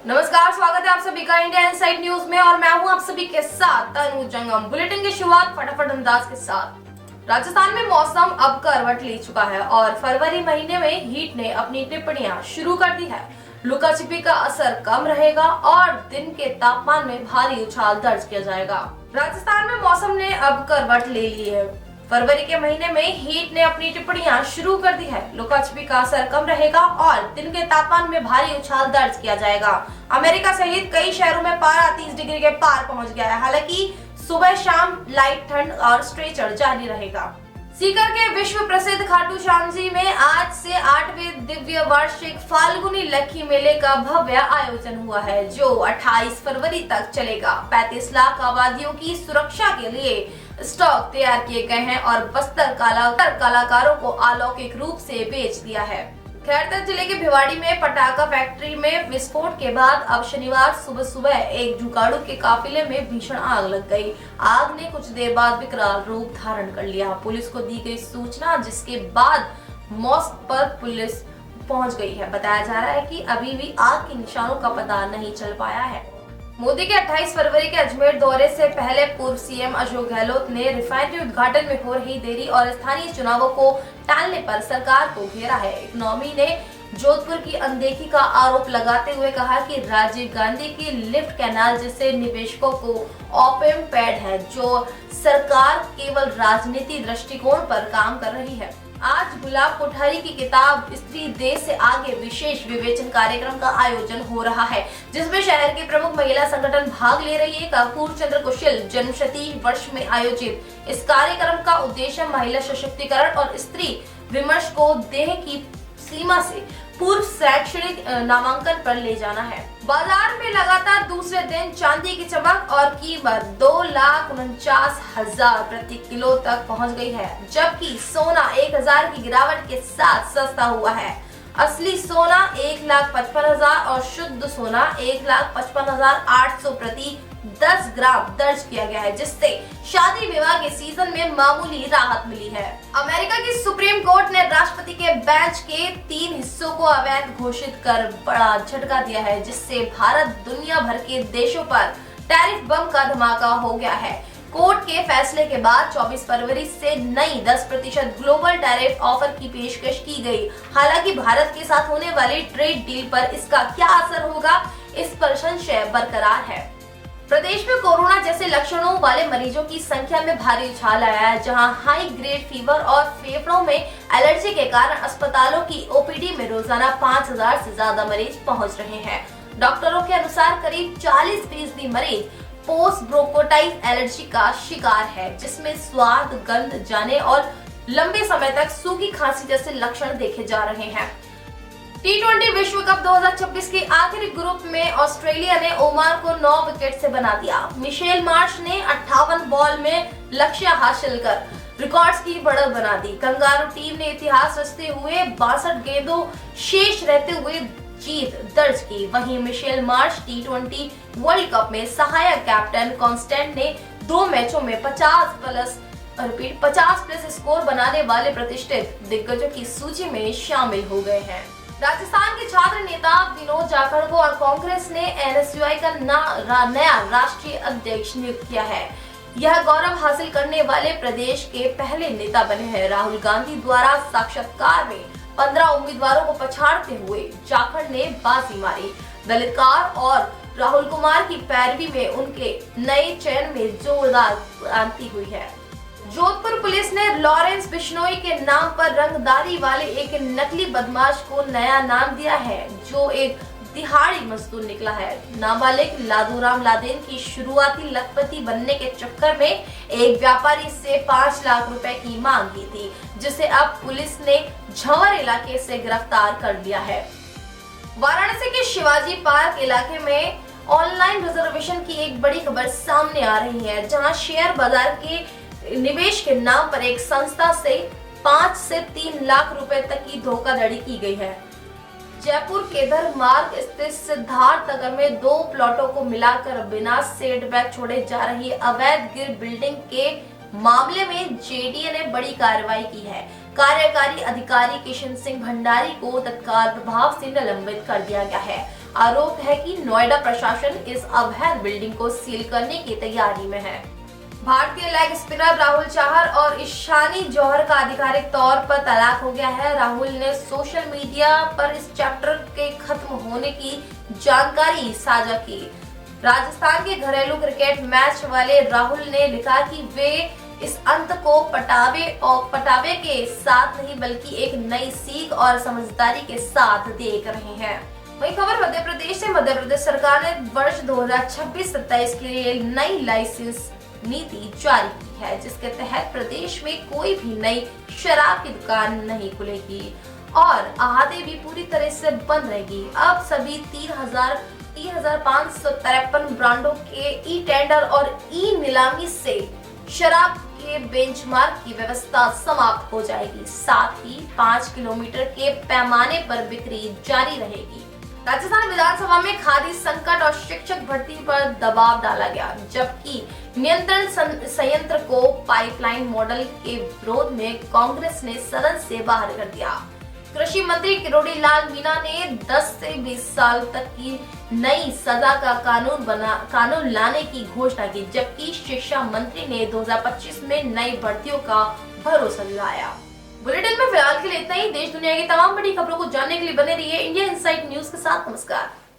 नमस्कार, स्वागत है आप सभी का इंडिया इनसाइड न्यूज में और मैं हूं आप सभी के साथ तनु जंगम। बुलेटिन की शुरुआत फटाफट अंदाज के साथ। राजस्थान में मौसम अब करवट ले चुका है और फरवरी महीने में हीट ने अपनी टिप्पणियां शुरू कर दी है। लुका छिपी का असर कम रहेगा और दिन के तापमान में भारी उछाल दर्ज किया जाएगा। राजस्थान में मौसम ने अब करवट ले ली है। फरवरी के महीने में हीट ने अपनी टिप्पणियां शुरू कर दी है। लुका छिपी का असर कम रहेगा और दिन के तापमान में भारी उछाल दर्ज किया जाएगा। अमेरिका सहित कई शहरों में पारा 30 डिग्री के पार पहुंच गया है। हालांकि सुबह शाम लाइट ठंड और टेम्परेचर जारी रहेगा। सीकर के विश्व प्रसिद्ध खाटू श्याम जी में आज से 8वें दिव्य वार्षिक फाल्गुनी लक्की मेले का भव्य आयोजन हुआ है, जो 28 फरवरी तक चलेगा। 35 लाख आबादियों की सुरक्षा के लिए स्टॉक तैयार किए गए हैं और बस्तर कलाकारों को अलौकिक रूप से बेच दिया है। खैरतर जिले के भिवाड़ी में पटाखा फैक्ट्री में विस्फोट के बाद अब शनिवार सुबह सुबह एक जुगाड़ू के काफिले में भीषण आग लग गई। आग ने कुछ देर बाद विकराल रूप धारण कर लिया। पुलिस को दी गई सूचना, जिसके बाद मौके पर पुलिस पहुंच गई है। बताया जा रहा है कि अभी भी आग के निशानों का पता नहीं चल पाया है। मोदी के 28 फरवरी के अजमेर दौरे से पहले पूर्व सीएम अशोक गहलोत ने रिफाइनरी उद्घाटन में हो रही देरी और स्थानीय चुनावों को टालने पर सरकार को घेरा है। इकोनॉमी ने जोधपुर की अनदेखी का आरोप लगाते हुए कहा कि राजीव गांधी की लिफ्ट कैनाल जैसे निवेशकों को ओपन पैड है, जो सरकार केवल राजनीति दृष्टिकोण पर काम कर रही है। आज गुलाब कोठारी की किताब स्त्री देश से आगे विशेष विवेचन कार्यक्रम का आयोजन हो रहा है, जिसमें शहर के प्रमुख महिला संगठन भाग ले रही है। कर्पूर चंद्र कुशल जन्मशती वर्ष में आयोजित इस कार्यक्रम का उद्देश्य महिला सशक्तिकरण और स्त्री विमर्श को देह की सीमा से पूर्व शैक्षणिक नामांकन पर ले जाना है। बाजार में लगातार दूसरे दिन चांदी की चमक और कीमत 2,49,000 प्रति किलो तक पहुंच गई है, जबकि सोना 1,000 की गिरावट के साथ सस्ता हुआ है। असली सोना 1,55,000 और शुद्ध सोना 1,55,800 प्रति 10 ग्राम दर्ज किया गया है, जिससे शादी विवाह के सीजन में मामूली राहत मिली है। अमेरिका की सुप्रीम कोर्ट ने राष्ट्रपति के बेंच के 3 हिस्सों को अवैध घोषित कर बड़ा झटका दिया है, जिससे भारत दुनिया भर के देशों पर टैरिफ बम का धमाका हो गया है। कोर्ट के फैसले के बाद 24 फरवरी से नई 10% ग्लोबल टैरिफ ऑफर की पेशकश की गई। हालांकि भारत के साथ होने वाली ट्रेड डील पर इसका क्या असर होगा, इस पर संशय बरकरार है। प्रदेश में कोरोना जैसे लक्षणों वाले मरीजों की संख्या में भारी उछाल आया है, जहां हाई ग्रेड फीवर और फेफड़ों में एलर्जी के कारण अस्पतालों की ओपीडी में रोजाना 5,000 से ज्यादा मरीज पहुंच रहे हैं। डॉक्टरों के अनुसार करीब 40% मरीज पोस्ट ब्रोंकाइटिस एलर्जी का शिकार है, जिसमें स्वाद, गंध जाने और लंबे समय तक सूखी खांसी जैसे लक्षण देखे जा रहे हैं। T20 विश्व कप 2026 के आखिरी ग्रुप में ऑस्ट्रेलिया ने ओमान को 9 विकेट से बना दिया। मिशेल मार्श ने 58 बॉल में लक्ष्य हासिल कर रिकॉर्ड्स की बढ़त बना दी। कंगारू टीम ने इतिहास रचते हुए 62 गेंदों शेष रहते हुए जीत दर्ज की। वहीं Mitchell Marsh T20 world cup में सहायक कैप्टन कांस्टेंट ने 2 मैचों में 50 प्लस स्कोर बनाने वाले प्रतिष्ठित दिग्गजों की सूची में शामिल हो गए हैं। राजस्थान के छात्र नेता विनोद जाखड़ को और कांग्रेस ने एनएसयूआई का नया राष्ट्रीय अध्यक्ष नियुक्त किया है। यह गौरव हासिल करने वाले प्रदेश के पहले नेता बने हैं। राहुल गांधी द्वारा साक्षात्कार में 15 उम्मीदवारों को पछाड़ते हुए जाखड़ ने बाजी मारी। दलित कार और राहुल कुमार की पैरवी में उनके नए चयन में जोरदार क्रांति हुई है। जोधपुर पुलिस ने लॉरेंस बिश्नोई के नाम पर रंगदारी वाले एक नकली बदमाश को नया नाम दिया है, जो एक दिहाड़ी मजदूर निकला है। नाबालिग लादूराम लादेन की शुरुआती लखपति बनने के चक्कर में एक व्यापारी से 5 लाख रुपए की मांग की थी, जिसे अब पुलिस ने झंवर इलाके से गिरफ्तार कर लिया है। वाराणसी के शिवाजी पार्क इलाके में ऑनलाइन रिजर्वेशन की एक बड़ी खबर सामने आ रही है, जहां शेयर बाजार के निवेश के नाम पर एक संस्था से 5 से 3 लाख रुपए तक की धोखाधड़ी की गई है। जयपुर केदार मार्ग स्थित सिद्धार्थ नगर में 2 प्लॉटों को मिलाकर बिना सेटबैक छोड़े जा रही अवैध गिर बिल्डिंग के मामले में जेडीए ने बड़ी कार्रवाई की है। कार्यकारी अधिकारी किशन सिंह भंडारी को तत्काल प्रभाव से निलंबित कर दिया गया है। आरोप है कि नोएडा प्रशासन इस अवैध बिल्डिंग को सील करने की तैयारी में है। भारतीय लेग स्पिनर राहुल चाहर और ईशानी जौहर का आधिकारिक तौर पर तलाक हो गया है। राहुल ने सोशल मीडिया पर इस चैप्टर के खत्म होने की जानकारी साझा की। राजस्थान के घरेलू क्रिकेट मैच वाले राहुल ने लिखा कि वे इस अंत को पटावे के साथ नहीं बल्कि एक नई सीख और समझदारी के साथ देख रहे हैं। वही खबर मध्य प्रदेश से। मध्य प्रदेश सरकार ने वर्ष 2026-27 के लिए नई लाइसेंस नीति जारी की है, जिसके तहत प्रदेश में कोई भी नई शराब की दुकान नहीं खुलेगी और आहादी भी पूरी तरह से बंद रहेगी। अब सभी 3,553 ब्रांडों के ई टेंडर और ई नीलामी से शराब के बेंचमार्क की व्यवस्था समाप्त हो जाएगी। साथ ही 5 किलोमीटर के पैमाने पर बिक्री जारी रहेगी। राजस्थान विधानसभा में खादी संकट और शिक्षक भर्ती पर दबाव डाला गया, जबकि नियंत्रण संयंत्र को पाइपलाइन मॉडल के विरोध में कांग्रेस ने सदन से बाहर कर दिया। कृषि मंत्री किरोड़ी लाल मीणा ने 10 से 20 साल तक की नई सजा का कानून लाने की घोषणा की, जबकि शिक्षा मंत्री ने 2025 में नई भर्तियों का भरोसा दिलाया। बुलेटिन में फिलहाल के लिए इतना ही। देश दुनिया की तमाम बड़ी खबरों को जानने के लिए बने रहिए इंडिया इनसाइड न्यूज के साथ। नमस्कार।